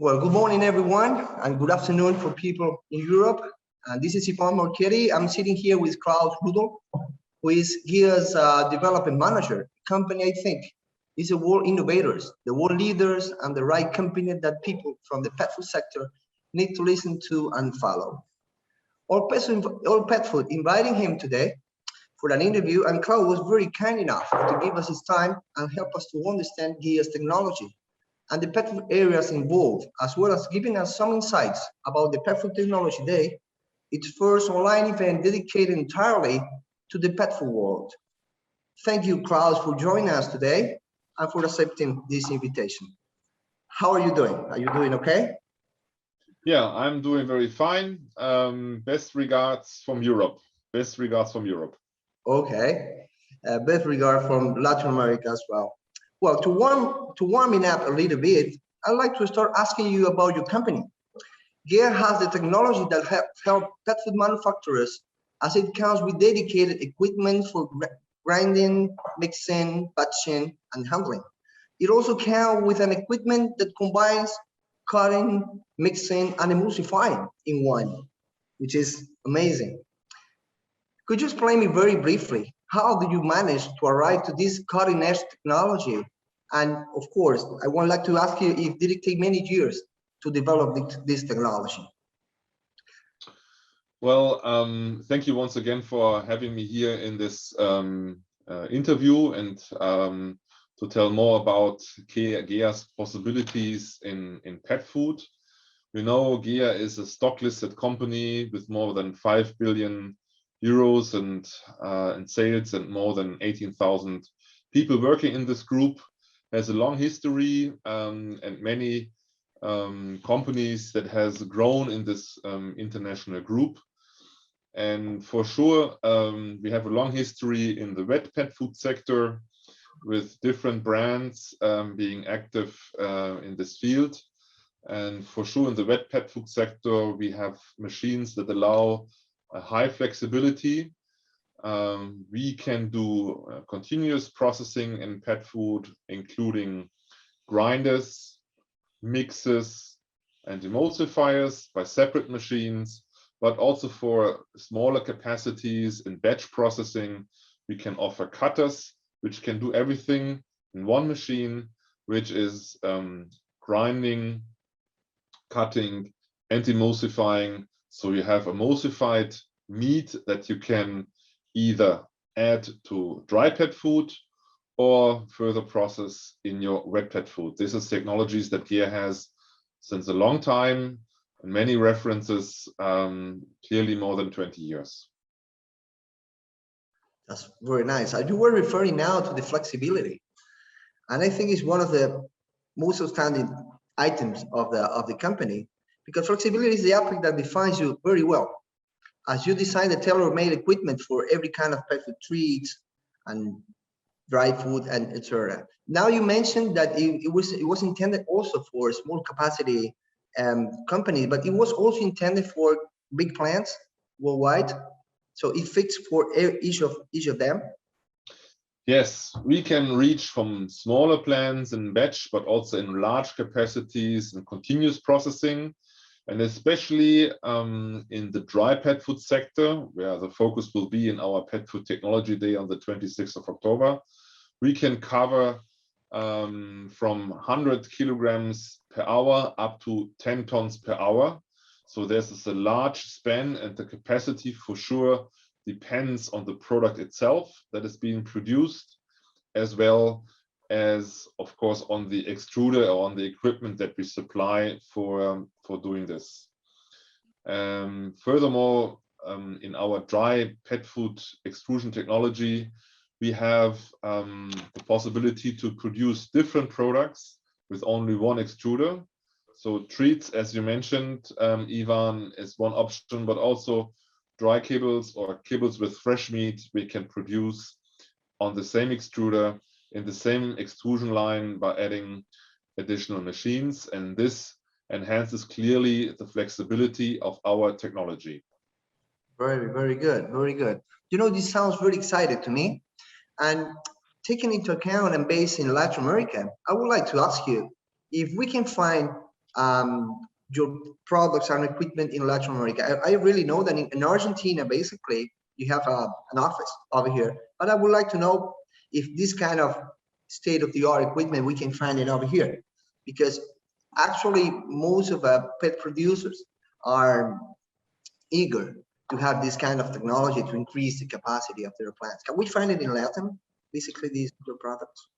Well, good morning, everyone, and good afternoon for people in Europe. And this is Ivan Marchetti. I'm sitting here with Klaus, who is Gia's development manager. Company, I think, is a world innovators, the world leaders, and the right company that people from the pet food sector need to listen to and follow. All pet food inviting him today for an interview, and Klaus was very kind enough to give us his time and help us to understand Gia's technology and the pet food areas involved, as well as giving us some insights about the Pet Food Technology Day, its first online event dedicated entirely to the pet food world. Thank you, Klaus, for joining us today and for accepting this invitation. How are you doing? Are you doing okay? Yeah, I'm doing very fine. Best regards from Europe. Best regards from Europe. Okay. Best regard from Latin America as well. Well, to warming up a little bit, I'd like to start asking you about your company. Gear has the technology that help pet food manufacturers as it comes with dedicated equipment for grinding, mixing, batching, and handling. It also comes with an equipment that combines cutting, mixing, and emulsifying in one, which is amazing. Could you explain me very briefly, how do you manage to arrive to this cutting edge technology? And of course, I would like to ask you if did it take many years to develop this technology? Well, thank you once again for having me here in this interview and to tell more about GEA's possibilities in pet food. We know GEA is a stock listed company with more than 5 billion euros in sales and more than 18,000 people working in this group. Has a long history and many companies that has grown in this international group. And for sure, we have a long history in the wet pet food sector with different brands being active in this field. And for sure, in the wet pet food sector, we have machines that allow a high flexibility. We can do continuous processing in pet food, including grinders, mixes, and emulsifiers by separate machines, but also for smaller capacities in batch processing, we can offer cutters, which can do everything in one machine, which is grinding, cutting, and emulsifying. So you have emulsified meat that you can either add to dry pet food or further process in your wet pet food. This is technologies that GEA has since a long time, and many references, clearly more than 20 years. That's very nice. You were referring now to the flexibility, and I think it's one of the most outstanding items of the company, because flexibility is the aspect that defines you very well, as you design the tailor-made equipment for every kind of pet food treats and dry food and etc. Now you mentioned that it was intended also for small capacity companies, but it was also intended for big plants worldwide. So it fits for each of them. Yes, we can reach from smaller plants in batch, but also in large capacities and continuous processing. And especially in the dry pet food sector, where the focus will be in our Pet Food Technology Day on the 26th of October, we can cover from 100 kilograms per hour up to 10 tons per hour. So there's a large span, and the capacity for sure depends on the product itself that is being produced, as well as, of course, on the extruder or on the equipment that we supply for doing this. Furthermore, in our dry pet food extrusion technology, we have the possibility to produce different products with only one extruder. So treats, as you mentioned, Ivan, is one option, but also dry kibbles or kibbles with fresh meat we can produce on the same extruder in the same extrusion line by adding additional machines. And this enhances clearly the flexibility of our technology. Very, very good. Very good. You know, this sounds very exciting to me. And taking into account and based in Latin America, I would like to ask you if we can find your products and equipment in Latin America. I really know that in Argentina, basically, you have an office over here. But I would like to know if this kind of state-of-the-art equipment, we can find it over here. Because actually, most of pet producers are eager to have this kind of technology to increase the capacity of their plants. Can we find it in Latin, basically, these your products?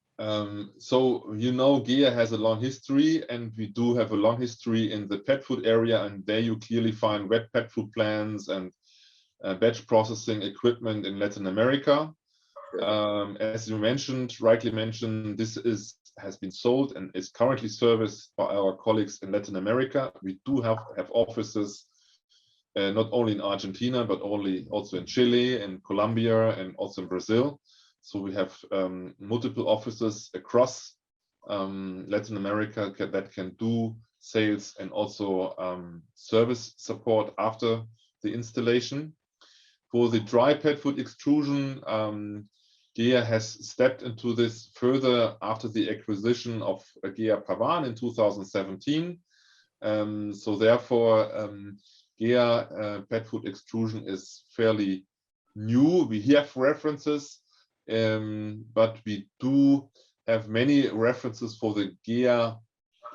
So, you know, GEA has a long history, and we do have a long history in the pet food area, and there you clearly find wet pet food plants and batch processing equipment in Latin America. As you mentioned, rightly mentioned, this has been sold and is currently serviced by our colleagues in Latin America. We do have offices not only in Argentina, but also in Chile, in Colombia, and also in Brazil. So we have multiple offices across Latin America that can do sales and also service support after the installation. For the dry pet food extrusion, GEA has stepped into this further after the acquisition of GEA Pavan in 2017. So therefore, GEA pet food extrusion is fairly new. We have references, but we do have many references for the GEA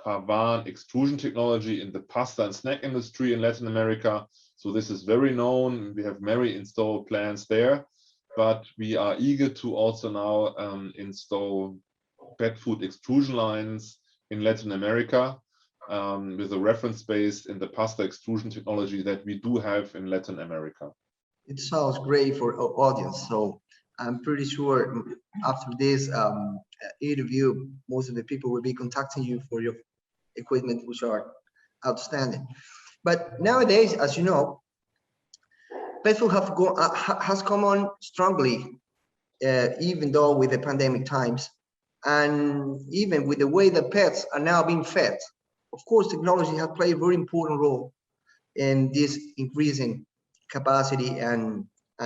Pavan extrusion technology in the pasta and snack industry in Latin America. So this is very known. We have many installed plants there, but we are eager to also now install pet food extrusion lines in Latin America with a reference base in the pasta extrusion technology that we do have in Latin America. It sounds great for our audience. So I'm pretty sure after this interview, most of the people will be contacting you for your equipment, which are outstanding. But nowadays, as you know, pet food has come on strongly, even though with the pandemic times, and even with the way that pets are now being fed. Of course, technology has played a very important role in this increasing capacity and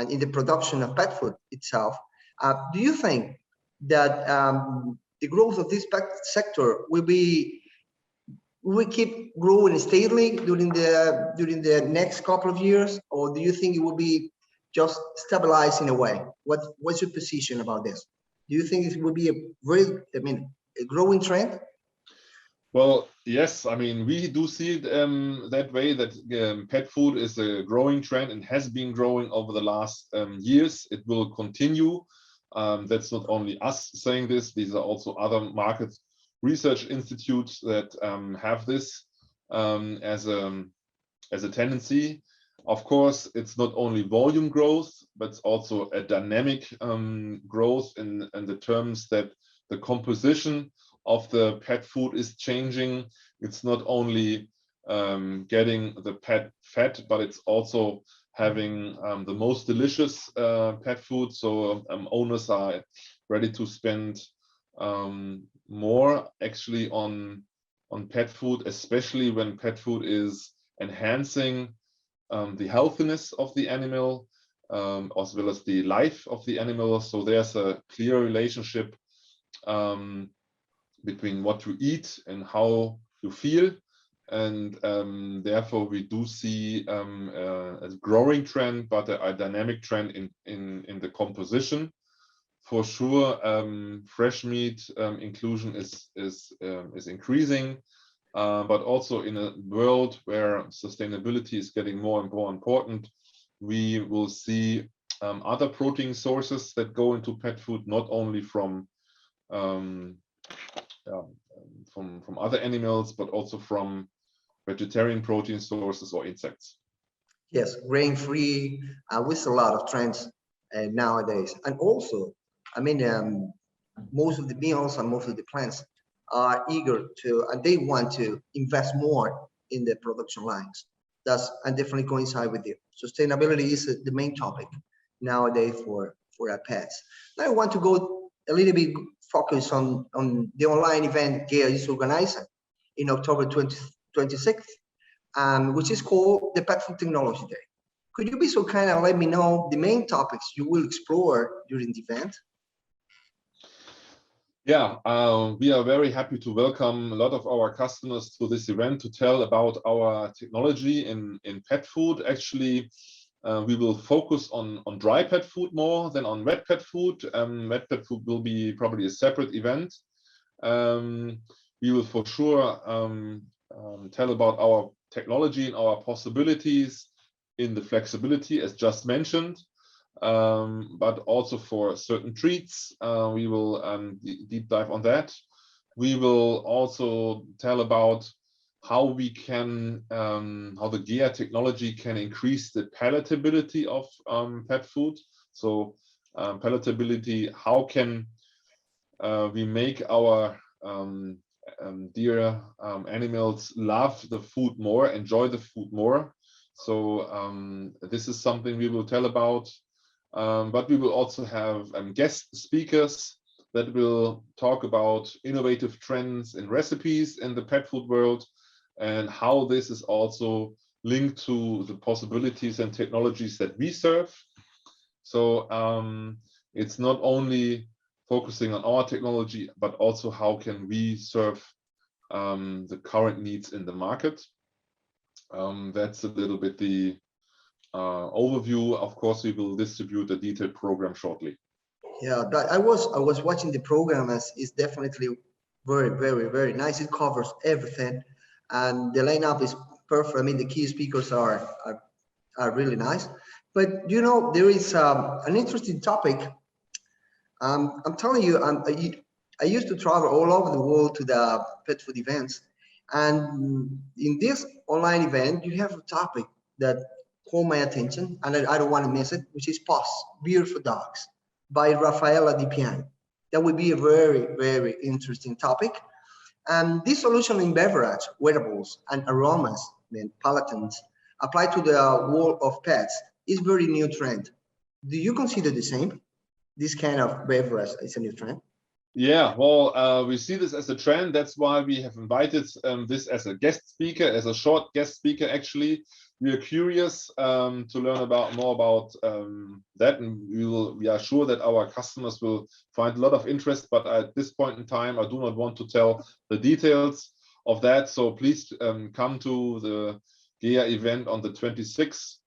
in the production of pet food itself. Do you think that the growth of this pet sector will keep growing steadily during the next couple of years, or do you think it will be just stabilized in a way? What's your position about this? Do you think it will be a growing trend? Well, yes, I mean, we do see it that way, that pet food is a growing trend and has been growing over the last years. It will continue. That's not only us saying this, these are also other market research institutes that have this as a tendency. Of course, it's not only volume growth, but it's also a dynamic growth in the terms that the composition of the pet food is changing. It's not only getting the pet fat, but it's also having the most delicious pet food. So owners are ready to spend more actually on pet food, especially when pet food is enhancing the healthiness of the animal, as well as the life of the animal. So there's a clear relationship between what you eat and how you feel, and therefore we do see a growing trend, but a dynamic trend in the composition. For sure, fresh meat inclusion is increasing, but also in a world where sustainability is getting more and more important, we will see other protein sources that go into pet food, not only from other animals, but also from vegetarian protein sources or insects. Yes, grain-free, with a lot of trends nowadays. And also, I mean, most of the meals and most of the plants are eager to, and they want to invest more in the production lines. I definitely coincide with you. Sustainability is the main topic nowadays for our pets. Now I want to go a little bit focus on the online event GEA is organizing in October 26th, which is called the Pet Food Technology Day. Could you be so kind and let me know the main topics you will explore during the event? Yeah, we are very happy to welcome a lot of our customers to this event to tell about our technology in pet food. Actually, we will focus on dry pet food more than on wet pet food. Wet pet food will be probably a separate event. We will for sure tell about our technology and our possibilities in the flexibility as just mentioned. But also for certain treats, we will deep dive on that. We will also tell about how we can, how the GEA technology can increase the palatability of pet food. So palatability, how can we make our dear animals love the food more, enjoy the food more. So this is something we will tell about. But we will also have guest speakers that will talk about innovative trends and recipes in the pet food world and how this is also linked to the possibilities and technologies that we serve. So it's not only focusing on our technology, but also how can we serve the current needs in the market. That's a little bit the overview. Of course, we will distribute a detailed program shortly. Yeah, I was watching the program, as it's definitely very nice. It covers everything, and the lineup is perfect. I mean, the key speakers are really nice. But you know, there is an interesting topic. I'm telling you, I used to travel all over the world to the pet food events, and in this online event, you have a topic that caught my attention, and I don't want to miss it, which is POS, Beer for Dogs, by Rafaela Di Piano. That would be a very interesting topic. And this solution in beverage, wearables, and aromas, and palatants applied to the world of pets is very new trend. Do you consider the same? This kind of beverage is a new trend? Yeah, well, we see this as a trend. That's why we have invited this as a guest speaker, as a short guest speaker, actually. We are curious to learn more about that, and we are sure that our customers will find a lot of interest. But at this point in time, I do not want to tell the details of that. So please come to the GEA event on the 26th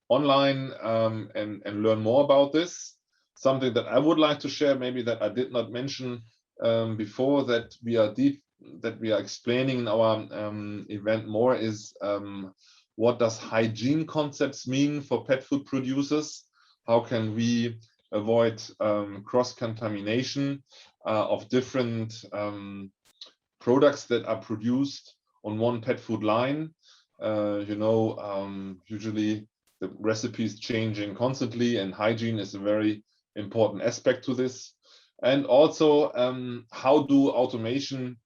online and learn more about this. Something that I would like to share, maybe that I did not mention before, that we are explaining in our event more, is what does hygiene concepts mean for pet food producers? How can we avoid cross-contamination of different products that are produced on one pet food line? You know, usually the recipes changing constantly, and hygiene is a very important aspect to this. And also, how do automation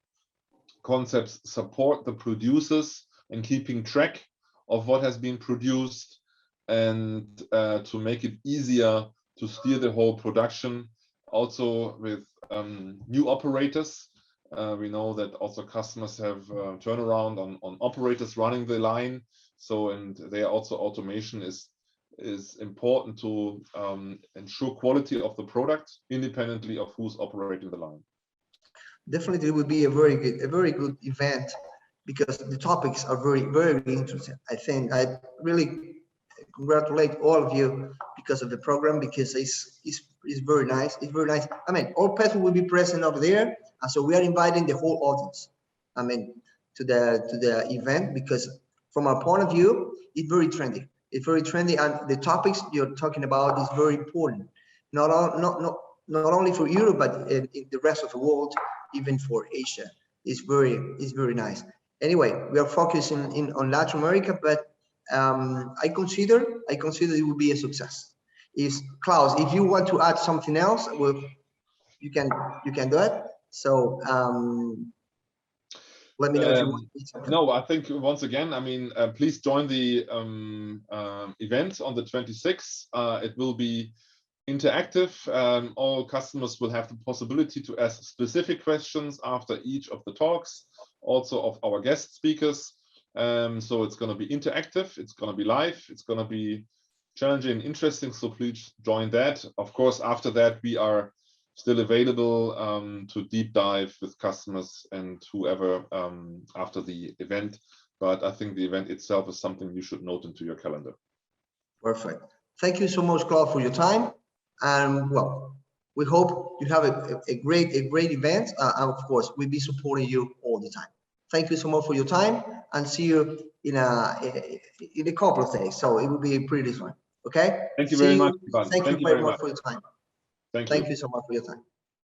concepts support the producers in keeping track of what has been produced, and to make it easier to steer the whole production, also with new operators. We know that also customers have turnaround on operators running the line. So, and there also automation is important to ensure quality of the product independently of who's operating the line. Definitely, it would be a very good event, because the topics are very interesting. I think I really congratulate all of you because of the program, because it's very nice. It's very nice. I mean, all pets will be present over there, and so we are inviting the whole audience, I mean, to the event, because from our point of view, it's very trendy. It's very trendy, and the topics you're talking about is very important. Not only for Europe, but in the rest of the world, even for Asia. It's very nice. Anyway, we are focusing on Latin America, but I consider it will be a success. Is Klaus, if you want to add something else, well, you can do it. So let me know if you want to something. No, I think once again, I mean, please join the event on the 26th. It will be interactive. All customers will have the possibility to ask specific questions after each of the talks, also of our guest speakers. So it's going to be interactive, it's going to be live, it's going to be challenging and interesting, so please join that. Of course, after that, we are still available to deep dive with customers and whoever after the event. But I think the event itself is something you should note into your calendar. Perfect. Thank you so much, Klaus, for your time. And well, we hope you have a great event. And of course, we'll be supporting you all the time. Thank you so much for your time, and see you in a couple of days. So it will be pretty fun. Okay. Thank you very much, Ivan. Thank you very much for your time. Thank you so much for your time.